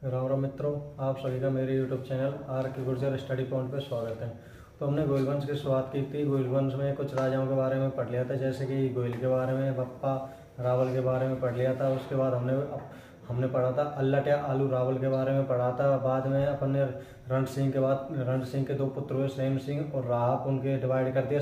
राम राम मित्रों, आप सभी का मेरे यूट्यूब चैनल आर के गुर्जर स्टडी पॉइंट पे स्वागत है। तो हमने गोयल वंश की शुरुआत की थी। गोयल वंश में कुछ राजाओं के बारे में पढ़ लिया था, जैसे कि गोयल के बारे में, बप्पा रावल के बारे में पढ़ लिया था। उसके बाद हमने पढ़ा था अल्लट या आलू रावल के बारे में पढ़ा था। बाद में अपन ने रण सिंह के बाद रण सिंह के दो पुत्र हुए, सेम सिंह और राहप, उनके डिवाइड कर दिया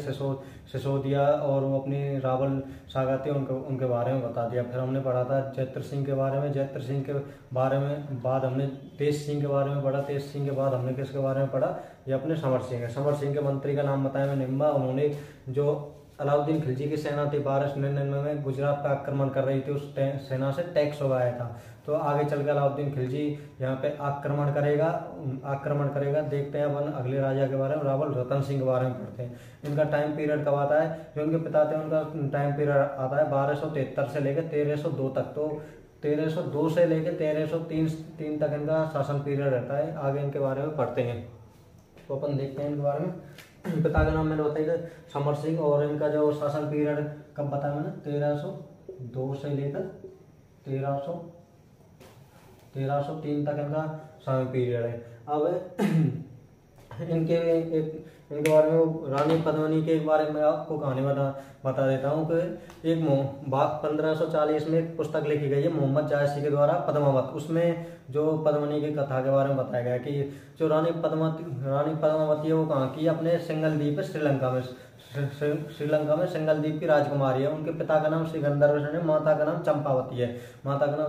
सिसोदिया, और वो अपनी रावल सागा थी उनके बारे में बता दिया। फिर हमने पढ़ा था जैत्र सिंह के बारे में। जैत्र सिंह के बारे में बाद हमने तेज सिंह के बारे में पढ़ा। तेज सिंह के बाद हमने किसके बारे में पढ़ा? ये अपने समर सिंह है। समर सिंह के मंत्री का नाम बताया मैं, निम्बा। उन्होंने जो अलाउद्दीन खिलजी की सेना थी 1299 में गुजरात पर आक्रमण कर रही थी, उस सेना से टैक्स उगाया था। तो आगे चल के अलाउद्दीन खिलजी यहाँ पे आक्रमण करेगा। देखते हैं अपन अगले राजा के बारे में, रावल रतन सिंह के बारे में पढ़ते हैं। इनका टाइम पीरियड कब आता है? जो इनके पिता थे उनका टाइम पीरियड आता है 1273 से लेकर 1302 तक। तो 1302 से लेकर 1303 तक इनका शासन पीरियड रहता है। आगे इनके बारे में पढ़ते हैं तो अपन देखते हैं इनके बारे में। पिता का नाम मैंने बताया समर सिंह, और इनका जो शासन पीरियड कब बताया मैंने? 1302 से लेकर 1303 तक इनका समय पीरियड है। अब इनके बारे में रानी पद्मिनी के बारे में आपको कहानी बता देता हूँ कि एक 1540 में एक पुस्तक लिखी गई है मोहम्मद जायसी के द्वारा, पद्मावत। उसमें जो पद्मिनी की कथा के बारे में बताया गया कि जो रानी पद्मावती है वो कहाँ की? अपने सिंगल द्वीप है, श्रीलंका में सिंगल द्वीप की राजकुमारी है। उनके पिता का नाम श्री गंधर्व है, माता का नाम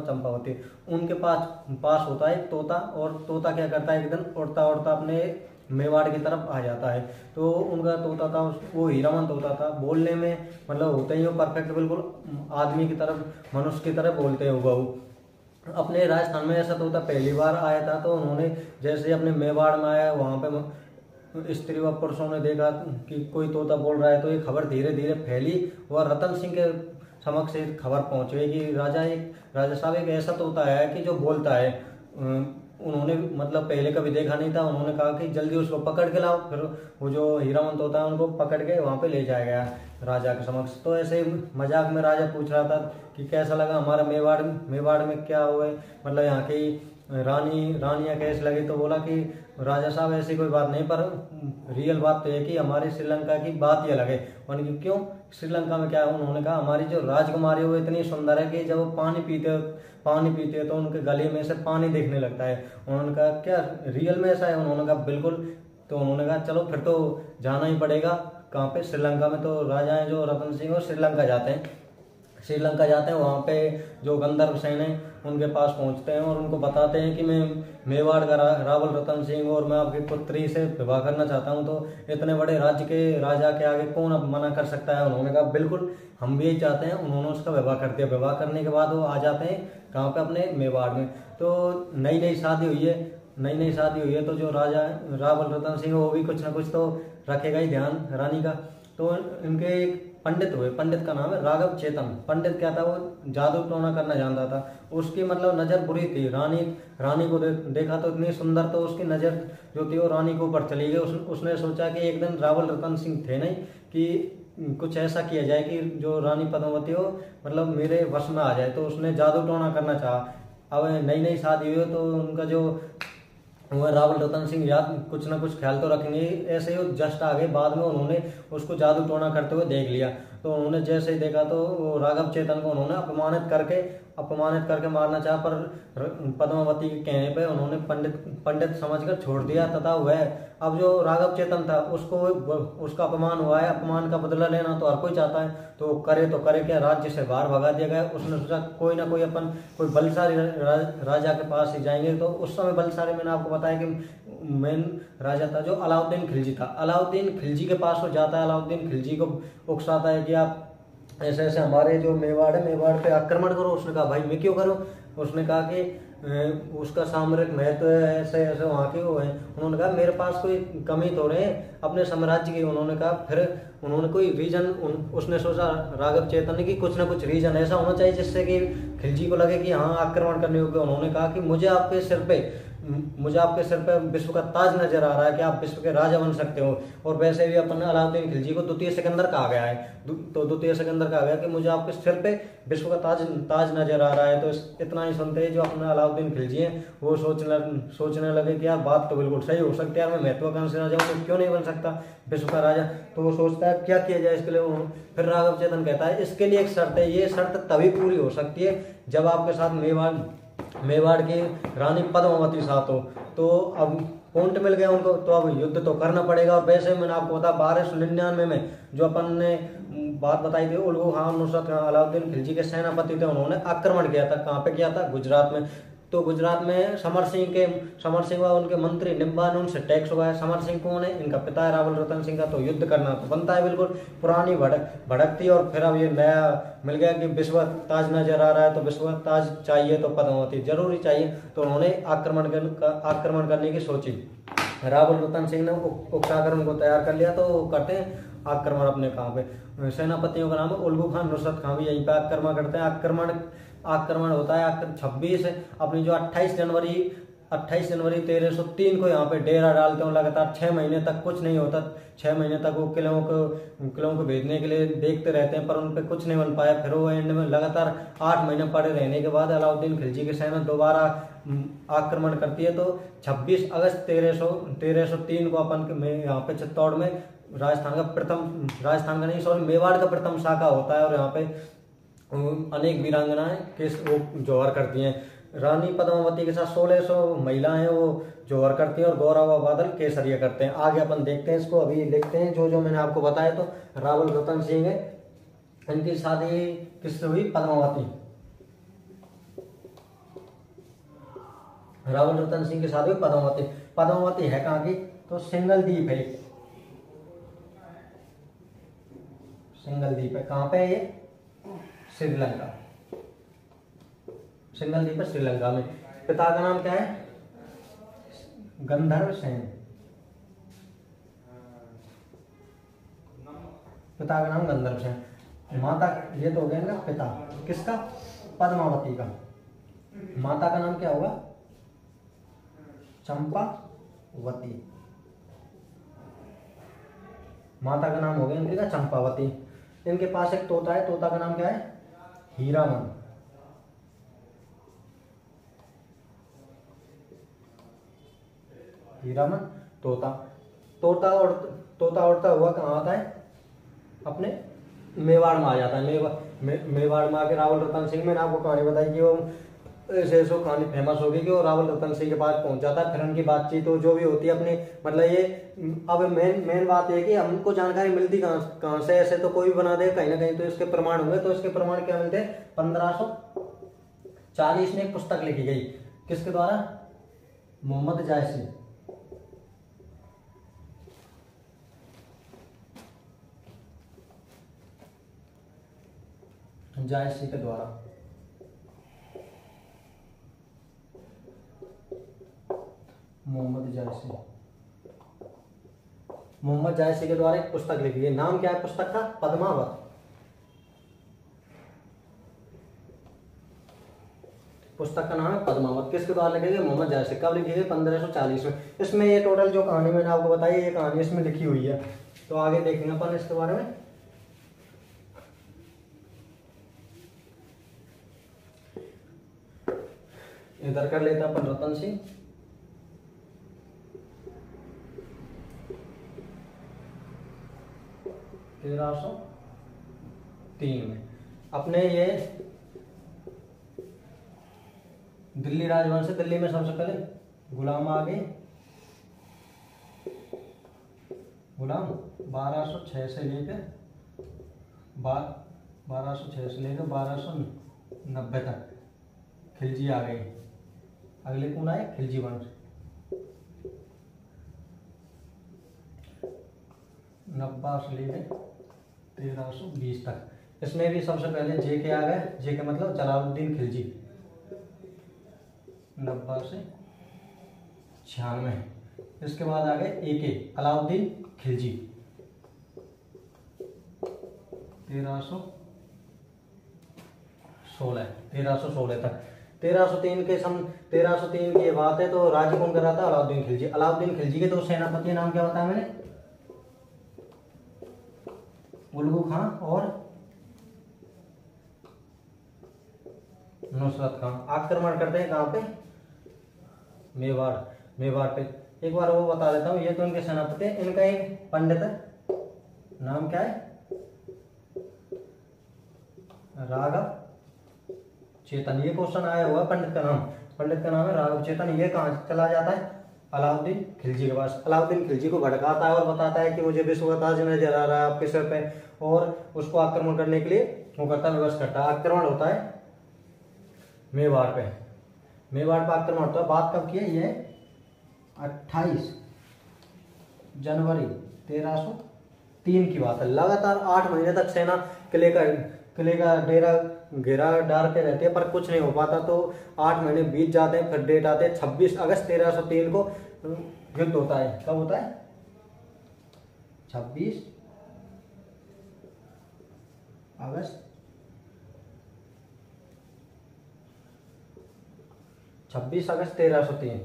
चंपावती। उनके पास होता है एक तोता, और तोता क्या करता है, एक दिन उड़ता उड़ता अपने मेवाड़ की तरफ आ जाता है। तो उनका तोता था, वो हीरामन तोता था। बोलने में मतलब होते ही वो परफेक्ट, बिल्कुल आदमी की तरफ, मनुष्य की तरफ बोलते हैं हुबहू। अपने राजस्थान में ऐसा तोता पहली बार आया था। तो उन्होंने जैसे अपने मेवाड़ में आया, वहाँ पे स्त्री व पुरुषों ने देखा कि कोई तोता बोल रहा है, तो ये खबर धीरे धीरे फैली और रतन सिंह के समक्ष एक खबर पहुंच गई कि राजा साहब एक ऐसा तोता है कि जो बोलता है। उन्होंने मतलब पहले कभी देखा नहीं था। उन्होंने कहा कि जल्दी उसको पकड़ के लाओ। फिर वो जो हीरामन तोता है उनको पकड़ के वहां पे ले जाया गया राजा के समक्ष। तो ऐसे ही मजाक में राजा पूछ रहा था कि कैसा लगा हमारा मेवाड़ में क्या हुआ, मतलब यहाँ की रानियां कैसे लगी? तो बोला कि राजा साहब ऐसी कोई बात नहीं, पर रियल बात तो है कि हमारी श्रीलंका की बात ही अलग है। उनकी क्यों? श्रीलंका में क्या है? उन्होंने कहा हमारी जो राजकुमारी है वो इतनी सुंदर है कि जब वो पानी पीते हैं तो उनके गले में से पानी दिखने लगता है। उन्होंने कहा क्या रियल में ऐसा है? उन्होंने कहा बिल्कुल। तो उन्होंने कहा चलो फिर तो जाना ही पड़ेगा। कहाँ पे? श्रीलंका में। तो राजा है जो रतन सिंह वो श्रीलंका जाते हैं। वहाँ पे जो गंधर्व सेन है उनके पास पहुँचते हैं और उनको बताते हैं कि मैं मेवाड़ का रावल रतन सिंह और मैं आपकी पुत्री से विवाह करना चाहता हूँ। तो इतने बड़े राज्य के राजा के आगे कौन अब मना कर सकता है? उन्होंने कहा बिल्कुल हम भी यही चाहते हैं। उन्होंने उसका विवाह कर दिया। विवाह करने के बाद वो आ जाते हैं कहाँ पे? अपने मेवाड़ में। तो नई शादी हुई है। तो जो राजा रावल रतन सिंह वो भी कुछ ना कुछ तो रखेगा ही ध्यान रानी का। तो इनके एक पंडित हुए, पंडित का नाम है राघव चेतन। पंडित क्या था? वो जादू टोना करना जानता था। उसकी मतलब नजर बुरी थी। रानी को देखा तो इतनी सुंदर, तो उसकी नजर जो थी वो रानी के ऊपर चली गई। उसने सोचा कि एक दिन रावल रतन सिंह थे नहीं कि कुछ ऐसा किया जाए कि जो रानी पद्मावती हो मतलब मेरे वश में आ जाए। तो उसने जादू टोना करना चाहा। अब नई शादी हुई तो उनका जो वह रावल रतन सिंह याद कुछ ना कुछ ख्याल तो रखेंगे। ऐसे ही जस्ट आगे बाद में उन्होंने उसको जादू टोना करते हुए देख लिया। तो उन्होंने जैसे ही देखा तो वो राघव चेतन को उन्होंने अपमानित करके मारना चाहा, पर पद्मावती के कहने पे उन्होंने पंडित समझकर छोड़ दिया। तथा वह अब जो राघव चेतन था उसका अपमान हुआ है, अपमान का बदला लेना तो हर कोई चाहता है। तो करे क्या? राज्य से बाहर भगा दिया गया। उसने सोचा कोई ना कोई बलशाली राजा के पास ही जाएंगे। तो उस समय बलशाली मैंने आपको बताया कि मेन राजा था जो अलाउद्दीन खिलजी था। अलाउद्दीन खिलजी के पास वो जाता है। अलाउद्दीन खिलजी को उकसाता है कि आप ऐसे हमारे जो मेवाड़ है, मेवाड़ पे आक्रमण करो। उसने कहा भाई मैं क्यों करूं? उसने कहा कि उसका सामरिक महत्व है, ऐसे वहाँ के वो है। उन्होंने कहा मेरे पास कोई कमी तो नहीं अपने साम्राज्य की। उन्होंने कहा फिर उन्होंने कोई रीजन उसने सोचा राघव चेतन ने कि कुछ ना कुछ रीजन ऐसा होना चाहिए जिससे कि खिलजी को लगे कि हाँ आक्रमण करने योग्य। उन्होंने कहा कि मुझे आपके सिर पे विश्व का ताज नजर आ रहा है कि आप विश्व के राजा बन सकते हो। और वैसे भी अपन अलाउद्दीन खिलजी को द्वितीय सिकंदर कहा गया है। तो द्वितीय सिकंदर कहा गया कि मुझे आपके सिर पे विश्व का ताज नजर आ रहा है। तो इतना नहीं सुनते, जो अपना अलाउद्दीन खिलजी है वो सोचने लगे कि यार बात तो बिल्कुल सही हो सकती है यार, मैं महत्वाकांक्षी राजा हूँ तो क्यों नहीं बन सकता विश्व का राजा। तो वो सोचता है क्या किया जाए इसके लिए। फिर राघव चेतन कहता है इसके लिए एक शर्त है, ये शर्त तभी पूरी हो सकती है जब आपके साथ मेवाड़ की रानी पद्मावती साथ हो। तो अब पॉइंट मिल गया उनको, तो अब युद्ध तो करना पड़ेगा। और वैसे मैंने आपको बता 1299 में जो अपन ने बात बताई थी, उल्लू खान, नुसरत खान, अलाउद्दीन खिलजी के सेनापति थे, उन्होंने आक्रमण किया था। कहाँ पे किया था? गुजरात में। तो गुजरात में समर सिंह व उनके मंत्री निब्बा ने उनसे टैक्स उगाया। समर सिंह कौन है? इनका पिता है रावल रतन सिंह का। तो युद्ध करना तो बनता है बिल्कुल। पुरानी भड़कती और फिर अब ये नया मिल गया कि विश्व ताज नजर आ रहा है, तो विश्व ताज चाहिए तो पद्मावती जरूरी चाहिए। तो उन्होंने आक्रमण करने की सोची। रावल रतन सिंह ने उकसाकर उनको तैयार कर लिया। तो करते हैं आक्रमण अपने कहाँ पे, सेनापतियों का नाम है उल्लू खान, नुसरत खान भी यहीं पे आक्रमण करते हैं। आक्रमण होता है 26 अपनी जो 28 जनवरी 1303 को यहाँ पे डेरा डालते हैं। लगातार 6 महीने तक कुछ नहीं होता। 6 महीने तक वो किलों को भेजने के लिए देखते रहते हैं, पर उन पर कुछ नहीं बन पाया। फिर वो एंड में लगातार 8 महीने पड़े रहने के बाद अलाउद्दीन खिलजी की सेना दोबारा आक्रमण करती है। तो 26 अगस्त 1303 को अपन यहाँ पे चित्तौड़ में मेवाड़ का प्रथम शाखा होता है। और यहाँ पे अनेक वीरांगनाएं वो जौहर करती हैं। रानी पद्मावती के साथ 1600 महिलाएं वो जौहर करती हैं और गौरव व बादल केसरिया करते हैं। आगे अपन देखते हैं इसको, अभी लिखते हैं जो मैंने आपको बताया। तो रावल रतन सिंह है, इनकी शादी किससे हुई? पद्मावती। रावल रतन सिंह की शादी हुई पद्मावती। पद्मावती है कहाँ की? तो सिंगल द्वीप है। सिंगल द्वीप है कहाँ पे है ये? श्रीलंका। सिंगल द्वीप है श्रीलंका में। पिता का नाम क्या है? गंधर्व सेन। पिता का नाम गंधर्व सेन। माता, ये तो हो गया ना पिता किसका? पद्मावती का। माता का नाम क्या होगा? चंपावती। माता का नाम हो गया इनके का चंपावती। इनके पास एक तोता है, तोता का नाम क्या है? हीरामन। हीरामन तोता उड़ता हुआ कहाँ आता है? अपने मेवाड़ में आ जाता है। मेवाड़ में आके रावल रतन सिंह, मैंने आपको कहानी बताई कि वो ऐसे कहानी फेमस होगी कि वो रावल रतन सिंह के पास पहुंच जाता है। फिर उनकी बातचीत तो जो भी होती है अपनी, मतलब ये अब मेन बात है कि हमको जानकारी मिलती कहाँ से? ऐसे तो कोई भी बना दे कहीं ना कहीं, तो इसके प्रमाण होंगे। तो इसके प्रमाण क्या मिलते हैं? 1540 में एक पुस्तक लिखी गई, किसके द्वारा? मोहम्मद जायसी। जायसी के द्वारा। मोहम्मद जायसी के द्वारा एक पुस्तक लिखी है। नाम क्या है पुस्तक का? पद्मावत। पुस्तक का नाम है पद्मावत। किसके द्वारा लिखी गई? मोहम्मद जायसी। कब लिखी गई? 1540 में। इसमें ये टोटल जो कहानी मैंने आपको बताई, ये कहानी इसमें लिखी हुई है। तो आगे देखेंगे अपन इसके बारे में। इधर कर लेते अपन रतन सिंह। तेरह 3 में अपने ये दिल्ली राजवंश से, दिल्ली में सबसे पहले गुलाम आ गए। गुलाम 1206 से लेकर 1290 तक खिलजी आ गए। अगले कौन आए? खिलजी वंश। 90 से लेकर 1320 तक। इसमें भी सबसे पहले जेके आ गए। जेके मतलब जलालुद्दीन खिलजी। 90 से 96। इसके बाद आ गए एके अलाउद्दीन खिलजी 1316 तक। 1303 की ये बात है। तो राज्य कौन कर रहा था? अलाउद्दीन खिलजी। अलाउद्दीन खिलजी के 2 सेनापति नाम क्या बताया मैंने? उल्लू खां और नुसरत खान आक्रमण करते हैं कहाँ पे, मेवाड़, मेवाड़ पे। एक बार वो बता देता हूँ, ये तो इनके सेनापति हैं। इनका एक पंडित है, नाम क्या है, राघव चेतन। ये क्वेश्चन आया हुआ पंडित का नाम, पंडित का नाम है राघव चेतन। ये कहाँ चला जाता है, अलाउद्दीन खिलजी के पास। अलाउद्दीन खिलजी को भड़काता है और बताता है कि मुझे विश्व का ताज नजर आ रहा है आपके सर पे, और उसको आक्रमण करने के लिए वो करता है, विवश करता है। आक्रमण होता है मेवाड़ पे, मेवाड़ पे आक्रमण होता है। बात कब की है, ये 28 जनवरी 1303 की बात है। लगातार 8 महीने तक सेना किले का डेरा घेरा डाल के रहती है, पर कुछ नहीं हो पाता। तो 8 महीने बीत जाते हैं, फिर डेट आते हैं 26 अगस्त 1303 को युद्ध होता है। कब होता है, 26 अगस्त 26 अगस्त 1303,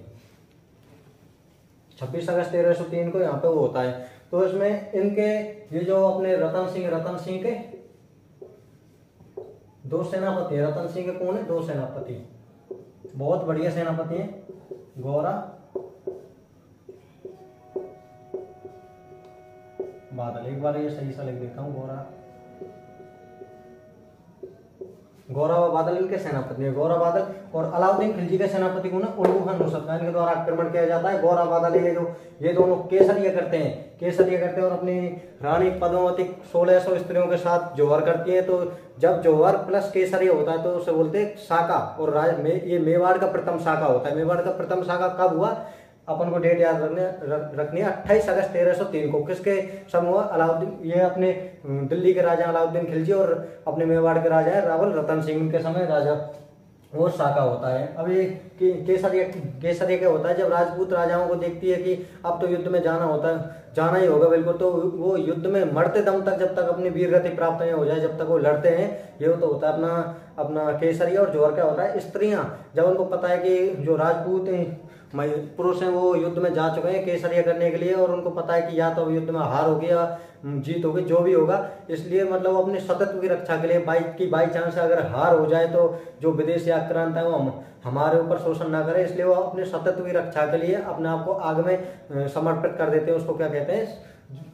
26 अगस्त 1303 को यहाँ पे वो होता है। तो इसमें इनके ये जो अपने रतन सिंह के 2 सेनापति है। रतन सिंह के कौन है, 2 सेनापति, बहुत बढ़िया सेनापति हैं। गौरा बादल, एक बार ये सही सा लिख देता हूँ, गौरा व बादल इनके सेनापति है। गौरा बादल और अलाउद्दीन खिलजी के सेनापति को ना उल्लू खान नुसरत खान के द्वारा आक्रमण किया जाता है। गौरा बादल ये दोनों केसरिया करते हैं और अपनी रानी पद्मावती 1600 स्त्रियों के साथ जौहर करती है। तो जब जौहर प्लस केसरिया होता है तो उसे बोलते हैं साका, और ये मेवाड़ का प्रथम साका होता है। मेवाड़ का प्रथम साका कब हुआ, अपन को डेट याद रखनी है, 28 अगस्त 1303 को। किसके समय हुआ, अलाउद्दीन, ये अपने दिल्ली के राजा अलाउद्दीन खिलजी और अपने मेवाड़ के राजा है रावल रतन सिंह, उनके समय राजा वो साका होता है। अब ये केसरिया क्या होता है, जब राजपूत राजाओं को देखती है कि अब तो युद्ध में जाना ही होगा बिल्कुल, तो वो युद्ध में मरते दम तक, जब तक अपनी वीर गति प्राप्त नहीं हो जाए, जब तक वो लड़ते हैं। ये तो होता है अपना केसरिया। और जौहर क्या होता है, स्त्रियां, जब उनको पता है कि जो राजपूत पुरुष हैं वो युद्ध में जा चुके हैं केसरिया करने के लिए, और उनको पता है कि या तो युद्ध में हार होगी या जीत होगी, जो भी होगा, इसलिए मतलब अपने सतत्व की रक्षा के लिए बाई चांस अगर हार हो जाए तो जो विदेशी आक्रांत है वो हमारे ऊपर शोषण ना करे, इसलिए वो अपने सतत्व की रक्षा के लिए अपने आप को आग में समर्पित कर देते हैं। उसको क्या कहते हैं,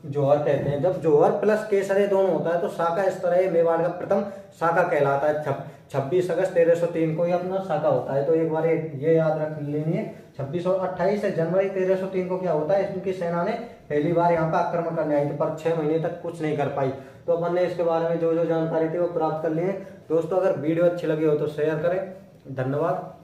जौहर कहते हैं। जब जौहर प्लस केसरिया दोनों होता है तो साका इस तरह मेवाड़ का प्रथम साका कहलाता है। 26 अगस्त 1303 को ये अपना साका होता है। तो एक बार ये याद रख लेनी है। 26 और 28 जनवरी 1303 को क्या होता है, इनकी सेना ने पहली बार यहाँ पर आक्रमण करने आई थी, पर 6 महीने तक कुछ नहीं कर पाई। तो अपन ने इसके बारे में जो जानकारी थी वो प्राप्त कर ली है। दोस्तों, अगर वीडियो अच्छी लगी हो तो शेयर करें। धन्यवाद।